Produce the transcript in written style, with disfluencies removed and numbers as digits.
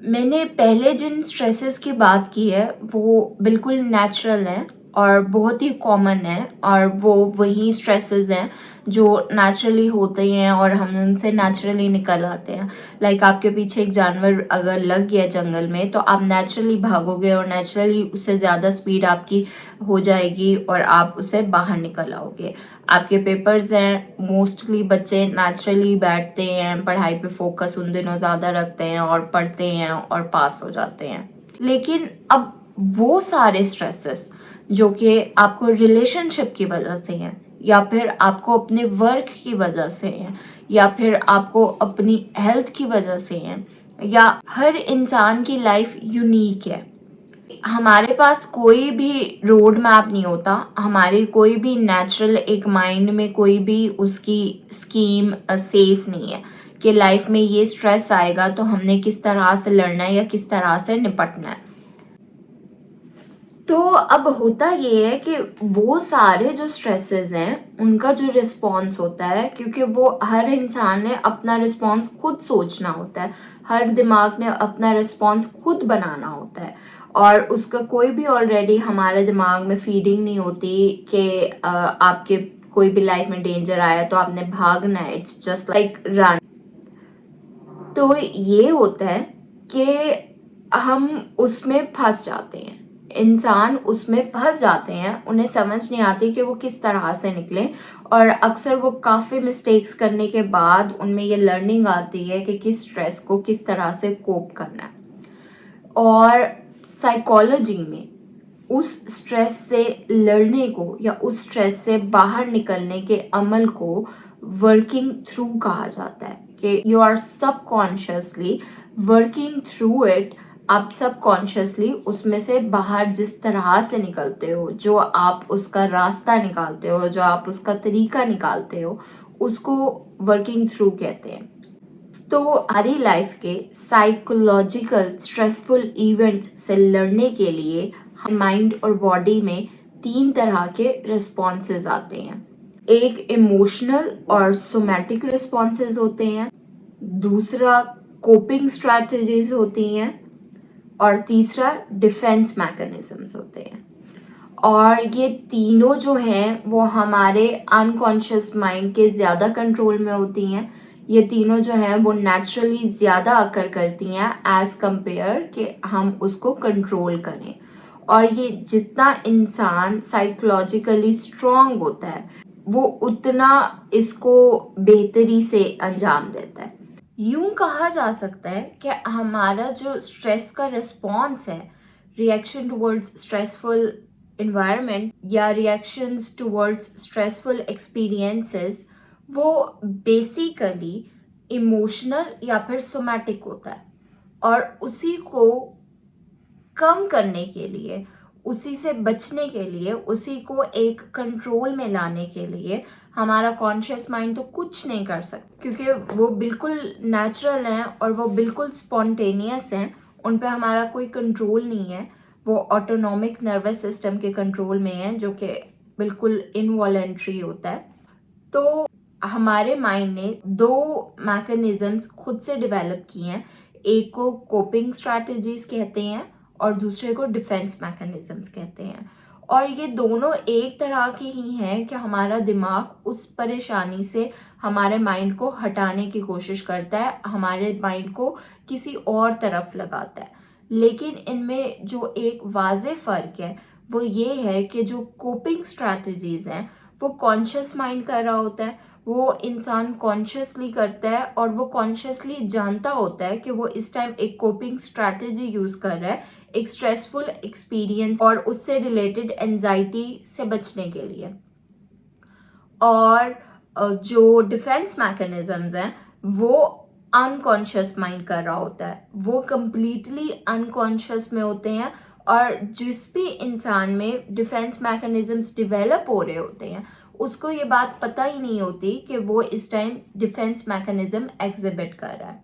मैंने पहले जिन स्ट्रेसेस की बात की है वो बिल्कुल नेचुरल हैं और बहुत ही कॉमन है, और वो वही स्ट्रेसेस हैं जो नेचुरली होते हैं और हम उनसे नेचुरली निकल आते हैं। लाइक आपके पीछे एक जानवर अगर लग गया जंगल में तो आप नेचुरली भागोगे और नेचुरली उससे ज़्यादा स्पीड आपकी हो जाएगी और आप उससे बाहर निकल आओगे। आपके पेपर्स हैं, मोस्टली बच्चे नेचुरली बैठते हैं, पढ़ाई पे फोकस उन दिनों ज़्यादा रखते हैं और पढ़ते हैं और पास हो जाते हैं। लेकिन अब वो सारे स्ट्रेसेस जो कि आपको रिलेशनशिप की वजह से हैं, या फिर आपको अपने वर्क की वजह से हैं, या फिर आपको अपनी हेल्थ की वजह से हैं, या हर इंसान की लाइफ यूनिक है। हमारे पास कोई भी रोड मैप नहीं होता, हमारी कोई भी नेचुरल एक माइंड में कोई भी उसकी स्कीम सेफ नहीं है कि लाइफ में ये स्ट्रेस आएगा तो हमने किस तरह से लड़ना है या किस तरह से निपटना है। तो अब होता ये है कि वो सारे जो स्ट्रेसेस हैं उनका जो रिस्पॉन्स होता है, क्योंकि वो हर इंसान ने अपना रिस्पॉन्स खुद सोचना होता है, हर दिमाग ने अपना रिस्पॉन्स खुद बनाना होता है, और उसका कोई भी ऑलरेडी हमारे दिमाग में फीडिंग नहीं होती कि आपके कोई भी लाइफ में डेंजर आया तो आपने भागना है। It's just like run. तो ये होता है कि हम उसमें फंस जाते हैं, इंसान उसमें फंस जाते हैं, उन्हें समझ नहीं आती कि वो किस तरह से निकलें, और अक्सर वो काफ़ी मिस्टेक्स करने के बाद उनमें ये लर्निंग आती है कि किस स्ट्रेस को किस तरह से कोप करना है। और साइकोलॉजी में उस स्ट्रेस से लड़ने को या उस स्ट्रेस से बाहर निकलने के अमल को वर्किंग थ्रू कहा जाता है कि you are subconsciously working through it. आप सबकॉन्शियसली उसमें से बाहर जिस तरह से निकलते हो, जो आप उसका रास्ता निकालते हो, जो आप उसका तरीका निकालते हो, उसको वर्किंग थ्रू कहते हैं। तो हमारी लाइफ के साइकोलॉजिकल स्ट्रेसफुल इवेंट्स से लड़ने के लिए माइंड और बॉडी में 3 तरह के रिस्पॉन्सेज आते हैं। एक इमोशनल और सोमैटिक रिस्पॉन्सेज होते हैं, दूसरा कोपिंग स्ट्रैटेजीज होती हैं, और तीसरा डिफेंस मैकेनिज्म्स होते हैं। और ये तीनों जो हैं वो हमारे अनकॉन्शियस माइंड के ज़्यादा कंट्रोल में होती हैं। ये तीनों जो हैं वो नेचुरली ज़्यादा अकर करती हैं एज कंपेयर कि हम उसको कंट्रोल करें। और ये जितना इंसान साइकोलॉजिकली स्ट्रॉन्ग होता है वो उतना इसको बेहतरी से अंजाम देता है। यूं कहा जा सकता है कि हमारा जो स्ट्रेस का रिस्पॉन्स है, रिएक्शन टुवर्ड्स स्ट्रेसफुल environment या reactions towards stressful experiences, वो बेसिकली इमोशनल या फिर सोमैटिक होता है, और उसी को कम करने के लिए, उसी से बचने के लिए, उसी को एक कंट्रोल में लाने के लिए हमारा कॉन्शियस माइंड तो कुछ नहीं कर सकता, क्योंकि वो बिल्कुल नेचुरल हैं और वो बिल्कुल स्पॉन्टेनियस हैं, उन पे हमारा कोई कंट्रोल नहीं है। वो ऑटोनॉमिक नर्वस सिस्टम के कंट्रोल में है, जो कि बिल्कुल इनवॉलेंट्री होता है। तो हमारे माइंड ने 2 मैकेनिज्म्स खुद से डेवलप किए हैं, एक को कोपिंग स्ट्रैटेजीज कहते हैं और दूसरे को डिफेंस मैकेनिज्म्स कहते हैं। और ये दोनों एक तरह के ही हैं कि हमारा दिमाग उस परेशानी से हमारे माइंड को हटाने की कोशिश करता है, हमारे माइंड को किसी और तरफ लगाता है। लेकिन इनमें जो एक वाज़ेह फ़र्क है वो ये है कि जो कोपिंग स्ट्रैटेजीज हैं वो कॉन्शियस माइंड कर रहा होता है, वो इंसान कॉन्शियसली करता है, और वो कॉन्शियसली जानता होता है कि वो इस टाइम एक कोपिंग स्ट्रैटेजी यूज़ कर रहा है एक स्ट्रेसफुल एक्सपीरियंस और उससे रिलेटेड एंजाइटी से बचने के लिए। और जो डिफेंस मैकेनिज्म्स हैं वो अनकॉन्शियस माइंड कर रहा होता है, वो कंप्लीटली अनकॉन्शियस में होते हैं, और जिस भी इंसान में डिफेंस मैकेनिज्म्स डेवलप हो रहे होते हैं उसको ये बात पता ही नहीं होती कि वो इस टाइम डिफेंस मैकेनिज्म एग्जिबिट कर रहा है।